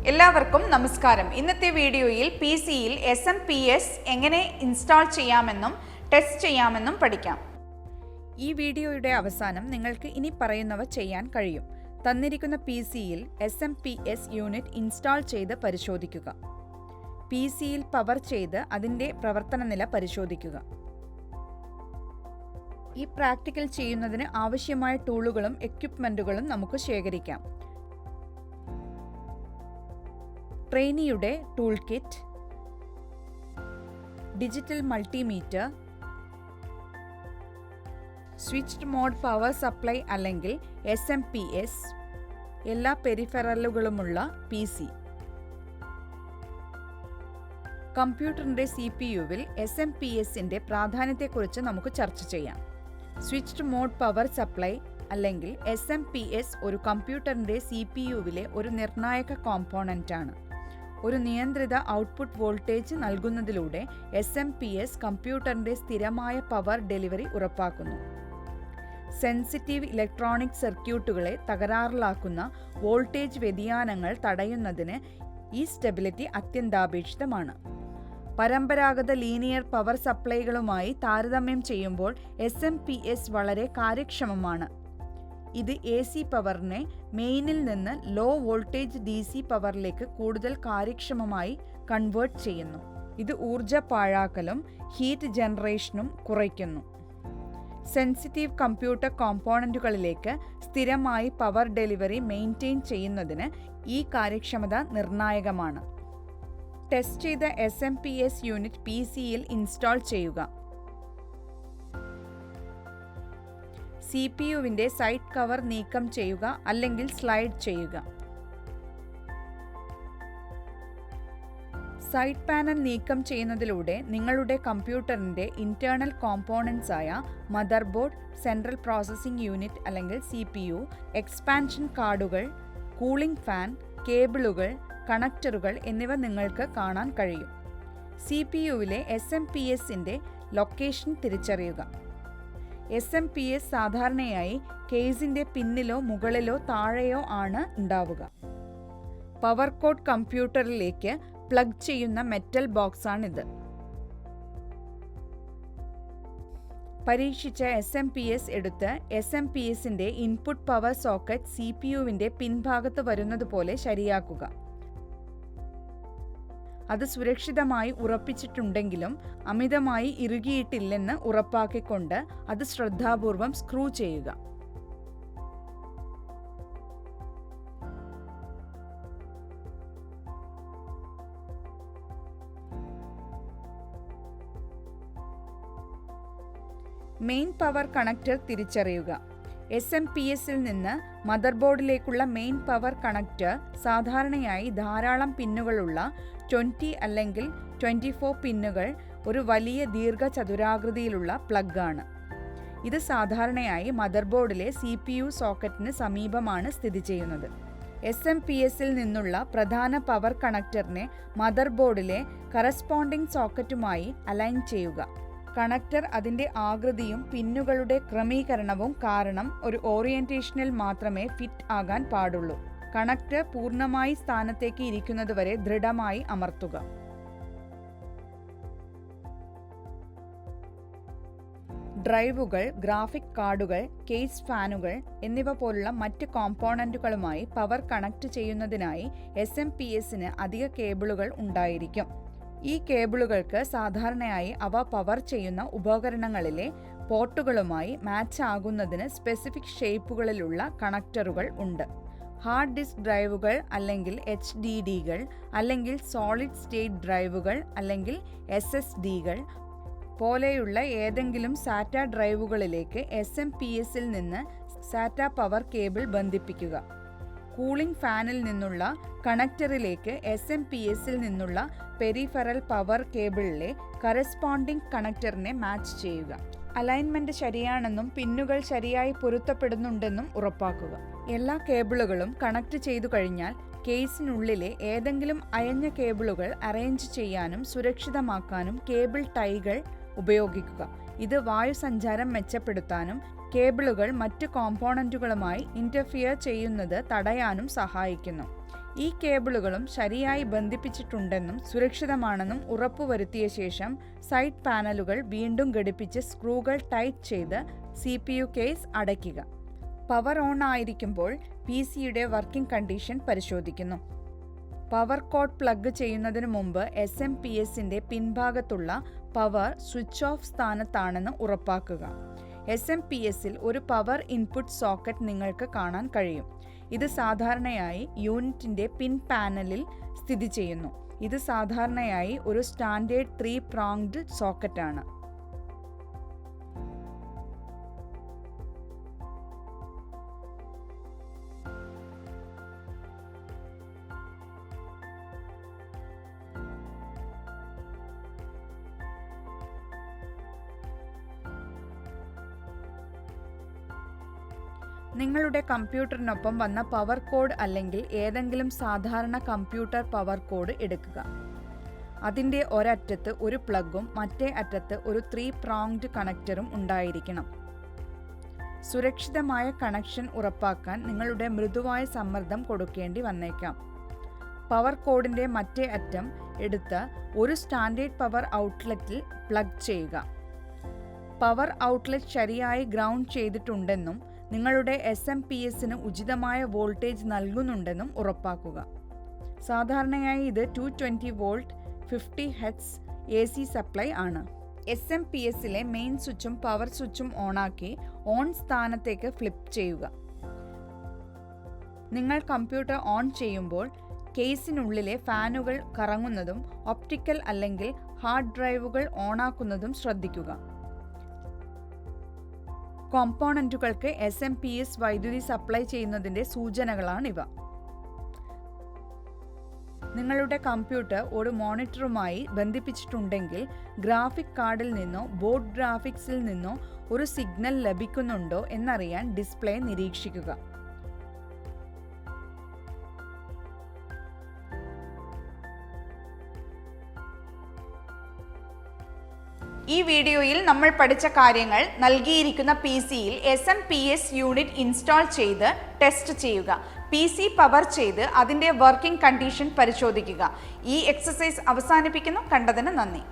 എല്ലാവർക്കും നമസ്കാരം. ഇന്നത്തെ വീഡിയോയിൽ PC-യിൽ SMPS എങ്ങനെ ഇൻസ്റ്റാൾ ചെയ്യാമെന്നും ടെസ്റ്റ് ചെയ്യാമെന്നും പഠിക്കാം. ഈ വീഡിയോയുടെ അവസാനം നിങ്ങൾക്ക് ഇനി പറയുന്നവ ചെയ്യാൻ കഴിയും. തന്നിരിക്കുന്ന PC-യിൽ SMPS യൂണിറ്റ് ഇൻസ്റ്റാൾ ചെയ്ത് പരിശോധിക്കുക. PC-യിൽ പവർ ചെയ്ത് അതിൻ്റെ പ്രവർത്തന നില പരിശോധിക്കുക. ഈ പ്രാക്ടിക്കൽ ചെയ്യുന്നതിന് ആവശ്യമായ ടൂളുകളും എക്യുപ്മെൻറ്റുകളും നമുക്ക് ശേഖരിക്കാം. ട്രെയിനിയുടെ tool kit, digital multimeter, switched mode power supply അല്ലെങ്കിൽ SMPS, എല്ലാ പെരിഫെറലുകളുമുള്ള PC. കമ്പ്യൂട്ടറിൻ്റെ CPU-വിൽ SMPS-ന്റെ പ്രാധാന്യത്തെക്കുറിച്ച് നമുക്ക് ചർച്ച ചെയ്യാം. സ്വിച്ച്ഡ് മോഡ് പവർ സപ്ലൈ അല്ലെങ്കിൽ SMPS ഒരു കമ്പ്യൂട്ടറിൻ്റെ CPU-വിലെ ഒരു നിർണായക കോമ്പോണൻ്റാണ്. ഒരു നിയന്ത്രിത ഔട്ട്പുട്ട് വോൾട്ടേജ് നൽകുന്നതിലൂടെ SMPS കമ്പ്യൂട്ടറിൻ്റെ സ്ഥിരമായ പവർ ഡെലിവറി ഉറപ്പാക്കുന്നു. സെൻസിറ്റീവ് ഇലക്ട്രോണിക് സർക്യൂട്ടുകളെ തകരാറിലാക്കുന്ന വോൾട്ടേജ് വ്യതിയാനങ്ങൾ തടയുന്നതിന് ഈ സ്റ്റെബിലിറ്റി അത്യന്താപേക്ഷിതമാണ്. പരമ്പരാഗത ലീനിയർ പവർ സപ്ലൈകളുമായി താരതമ്യം ചെയ്യുമ്പോൾ SMPS വളരെ കാര്യക്ഷമമാണ്. ഇത് AC പവറിനെ മെയിനിൽ നിന്ന് ലോ വോൾട്ടേജ് DC പവറിലേക്ക് കൂടുതൽ കാര്യക്ഷമമായി കൺവേർട്ട് ചെയ്യുന്നു. ഇത് ഊർജ പാഴാക്കലും ഹീറ്റ് ജനറേഷനും കുറയ്ക്കുന്നു. സെൻസിറ്റീവ് കമ്പ്യൂട്ടർ കോമ്പോണൻറ്റുകളിലേക്ക് സ്ഥിരമായി പവർ ഡെലിവറി മെയിൻറ്റെയിൻ ചെയ്യുന്നതിന് ഈ കാര്യക്ഷമത നിർണായകമാണ്. ടെസ്റ്റ് ചെയ്ത SMPS യൂണിറ്റ് PC-യിൽ ഇൻസ്റ്റാൾ ചെയ്യുക. CPU-വിൻ്റെ സൈഡ് കവർ നീക്കം ചെയ്യുക അല്ലെങ്കിൽ സ്ലൈഡ് ചെയ്യുക. സൈഡ് പാനൽ നീക്കം ചെയ്യുന്നതിലൂടെ നിങ്ങളുടെ കമ്പ്യൂട്ടറിൻ്റെ ഇൻറ്റേർണൽ കോമ്പോണൻറ്റ്സ് ആയ മദർബോർഡ്, സെൻട്രൽ പ്രോസസ്സിംഗ് യൂണിറ്റ് അല്ലെങ്കിൽ CPU, എക്സ്പാൻഷൻ കാർഡുകൾ, കൂളിംഗ് ഫാൻ, കേബിളുകൾ, കണക്ടറുകൾ എന്നിവ നിങ്ങൾക്ക് കാണാൻ കഴിയും. CPU-വിലെ SMPS-ന്റെ ലൊക്കേഷൻ തിരിച്ചറിയുക. SMPS സാധാരണയായി കേസിൻ്റെ പിന്നിലോ മുകളിലോ താഴെയോ ആണ് ഉണ്ടാവുക. പവർ കോഡ് കമ്പ്യൂട്ടറിലേക്ക് പ്ലഗ് ചെയ്യുന്ന മെറ്റൽ ബോക്സാണിത്. പരീക്ഷിച്ച SMPS എടുത്ത് SMPS-ന്റെ ഇൻപുട്ട് പവർ സോക്കറ്റ് CPU-വിൻ്റെ പിൻഭാഗത്ത് വരുന്നത് പോലെ ശരിയാക്കുക. അത് സുരക്ഷിതമായി ഉറപ്പിച്ചിട്ടുണ്ടെങ്കിലും അമിതമായി ഇറുകിയിട്ടില്ലെന്ന് ഉറപ്പാക്കിക്കൊണ്ട് അത് ശ്രദ്ധാപൂർവം സ്ക്രൂ ചെയ്യുക. മെയിൻ പവർ കണക്ടർ തിരിച്ചറിയുക. SMPS-ൽ നിന്ന് മദർബോർഡിലേക്കുള്ള മെയിൻ പവർ കണക്ടർ സാധാരണയായി ധാരാളം പിന്നുകളുള്ള 20 അല്ലെങ്കിൽ 24 പിന്നുകൾ ഒരു വലിയ ദീർഘചതുരാകൃതിയിലുള്ള പ്ലഗ് ആണ്. ഇത് സാധാരണയായി മദർബോർഡിലെ CPU സോക്കറ്റിന് സമീപമാണ് സ്ഥിതി ചെയ്യുന്നത്. SMPS-ൽ നിന്നുള്ള പ്രധാന പവർ കണക്ടറിനെ മദർബോർഡിലെ കറസ്പോണ്ടിംഗ് സോക്കറ്റുമായി അലൈൻ ചെയ്യുക. കണക്ടർ അതിൻ്റെ ആകൃതിയും പിന്നുകളുടെ ക്രമീകരണവും കാരണം ഒരു ഓറിയന്റേഷനിൽ മാത്രമേ ഫിറ്റ് ആകാൻ പാടുള്ളൂ. കണക്ടർ പൂർണ്ണമായി സ്ഥാനത്തേക്ക് ഇരിക്കുന്നതുവരെ ദൃഢമായി അമർത്തുക. ഡ്രൈവുകൾ, ഗ്രാഫിക് കാർഡുകൾ, കേസ് ഫാനുകൾ എന്നിവ പോലുള്ള മറ്റ് കോമ്പോണൻറ്റുകളുമായി പവർ കണക്ട് ചെയ്യുന്നതിനായി SMPS-ന് അധിക കേബിളുകൾ ഉണ്ടായിരിക്കും. ഈ കേബിളുകൾക്ക് സാധാരണയായി അവ പവർ ചെയ്യുന്ന ഉപകരണങ്ങളിലെ പോർട്ടുകളുമായി മാച്ച് ആകുന്നതിന് സ്പെസിഫിക് ഷേപ്പുകളിലുള്ള കണക്ടറുകൾ ഉണ്ട്. ഹാർഡ് ഡിസ്ക് ഡ്രൈവുകൾ അല്ലെങ്കിൽ HDD-കൾ അല്ലെങ്കിൽ സോളിഡ് സ്റ്റേറ്റ് ഡ്രൈവുകൾ അല്ലെങ്കിൽ SSD-കൾ പോലെയുള്ള ഏതെങ്കിലും SATA ഡ്രൈവുകളിലേക്ക് SMPS-ൽ നിന്ന് SATA പവർ കേബിൾ ബന്ധിപ്പിക്കുക. കൂളിംഗ് ഫാനിൽ നിന്നുള്ള കണക്ടറിലേക്ക് SMPS-ൽ നിന്നുള്ള പെരിഫറൽ പവർ കേബിളിലെ കറസ്പോണ്ടിംഗ് കണക്ടറിനെ മാച്ച് ചെയ്യുക. അലൈൻമെൻറ്റ് ശരിയാണെന്നും പിന്നുകൾ ശരിയായി പൊരുത്തപ്പെടുന്നുണ്ടെന്നും ഉറപ്പാക്കുക. എല്ലാ കേബിളുകളും കണക്ട് ചെയ്തു കഴിഞ്ഞാൽ കേസിനുള്ളിലെ ഏതെങ്കിലും അയഞ്ഞ കേബിളുകൾ അറേഞ്ച് ചെയ്യാനും സുരക്ഷിതമാക്കാനും കേബിൾ ടൈകൾ ഉപയോഗിക്കുക. ഇത് വായുസഞ്ചാരം മെച്ചപ്പെടുത്താനും കേബിളുകൾ മറ്റ് കോമ്പോണൻറ്റുകളുമായി ഇൻ്റർഫിയർ ചെയ്യുന്നത് തടയാനും സഹായിക്കുന്നു. ഈ കേബിളുകളും ശരിയായി ബന്ധിപ്പിച്ചിട്ടുണ്ടെന്നും സുരക്ഷിതമാണെന്നും ഉറപ്പുവരുത്തിയ ശേഷം സൈഡ് പാനലുകൾ വീണ്ടും ഘടിപ്പിച്ച് സ്ക്രൂകൾ ടൈറ്റ് ചെയ്ത് CPU കേസ് അടയ്ക്കുക. പവർ ഓൺ ആയിരിക്കുമ്പോൾ PC-യുടെ വർക്കിംഗ് കണ്ടീഷൻ പരിശോധിക്കുന്നു. പവർ കോഡ് പ്ലഗ് ചെയ്യുന്നതിന് മുമ്പ് SMPS-ന്റെ പിൻഭാഗത്തുള്ള പവർ സ്വിച്ച് ഓഫ് സ്ഥാനത്താണെന്ന് ഉറപ്പാക്കുക. SMPS-ൽ ഒരു പവർ ഇൻപുട്ട് സോക്കറ്റ് നിങ്ങൾക്ക് കാണാൻ കഴിയും. ഇത് സാധാരണയായി യൂണിറ്റിന്റെ പിൻ പാനലിൽ സ്ഥിതി ചെയ്യുന്നു. ഇത് സാധാരണയായി ഒരു സ്റ്റാൻഡേർഡ് 3-pronged സോക്കറ്റാണ്. നിങ്ങളുടെ കമ്പ്യൂട്ടറിനൊപ്പം വന്ന പവർ കോഡ് അല്ലെങ്കിൽ ഏതെങ്കിലും സാധാരണ കമ്പ്യൂട്ടർ പവർ കോഡ് എടുക്കുക. അതിൻ്റെ ഒരറ്റത്ത് ഒരു പ്ലഗും മറ്റേ അറ്റത്ത് ഒരു 3-pronged കണക്ടറും ഉണ്ടായിരിക്കണം. സുരക്ഷിതമായ കണക്ഷൻ ഉറപ്പാക്കാൻ നിങ്ങളുടെ മൃദുവായ സമ്മർദ്ദം കൊടുക്കേണ്ടി വന്നേക്കാം. പവർ കോഡിൻ്റെ മറ്റേ അറ്റം എടുത്ത് ഒരു സ്റ്റാൻഡേർഡ് പവർ ഔട്ട്ലെറ്റിൽ പ്ലഗ് ചെയ്യുക. പവർ ഔട്ട്ലെറ്റ് ശരിയായി ഗ്രൗണ്ട് ചെയ്തിട്ടുണ്ടെന്നും നിങ്ങളുടെ SMPS-ന് ഉചിതമായ വോൾട്ടേജ് നൽകുന്നുണ്ടെന്നും ഉറപ്പാക്കുക. സാധാരണയായി ഇത് 220 വോൾട്ട് 50 Hz AC സപ്ലൈ ആണ്. SMPS-ലെ മെയിൻ സ്വിച്ചും പവർ സ്വിച്ചും ഓണാക്കി ഓൺ സ്ഥാനത്തേക്ക് ഫ്ലിപ്പ് ചെയ്യുക. നിങ്ങൾ കമ്പ്യൂട്ടർ ഓൺ ചെയ്യുമ്പോൾ കേസിനുള്ളിലെ ഫാനുകൾ കറങ്ങുന്നതും ഒപ്റ്റിക്കൽ അല്ലെങ്കിൽ ഹാർഡ് ഡ്രൈവുകൾ ഓണാക്കുന്നതും ശ്രദ്ധിക്കുക. കോമ്പോണന്റുകൾക്ക് SMPS വൈദ്യുതി സപ്ലൈ ചെയ്യുന്നതിൻ്റെ സൂചനകളാണിവ. നിങ്ങളുടെ കമ്പ്യൂട്ടർ ഒരു മോണിറ്ററുമായി ബന്ധിപ്പിച്ചിട്ടുണ്ടെങ്കിൽ ഗ്രാഫിക് കാർഡിൽ നിന്നോ ബോർഡ് ഗ്രാഫിക്സിൽ നിന്നോ ഒരു സിഗ്നൽ ലഭിക്കുന്നുണ്ടോ എന്നറിയാൻ ഡിസ്പ്ലേ നിരീക്ഷിക്കുക. ഈ വീഡിയോയിൽ നമ്മൾ പഠിച്ച കാര്യങ്ങൾ നൽകിയിരിക്കുന്ന PC-യിൽ SMPS യൂണിറ്റ് ഇൻസ്റ്റാൾ ചെയ്ത് ടെസ്റ്റ് ചെയ്യുക. PC പവർ ചെയ്ത് അതിൻ്റെ വർക്കിംഗ് കണ്ടീഷൻ പരിശോധിക്കുക. ഈ എക്സസൈസ് അവസാനിപ്പിക്കുന്നു. കണ്ടതിന് നന്ദി.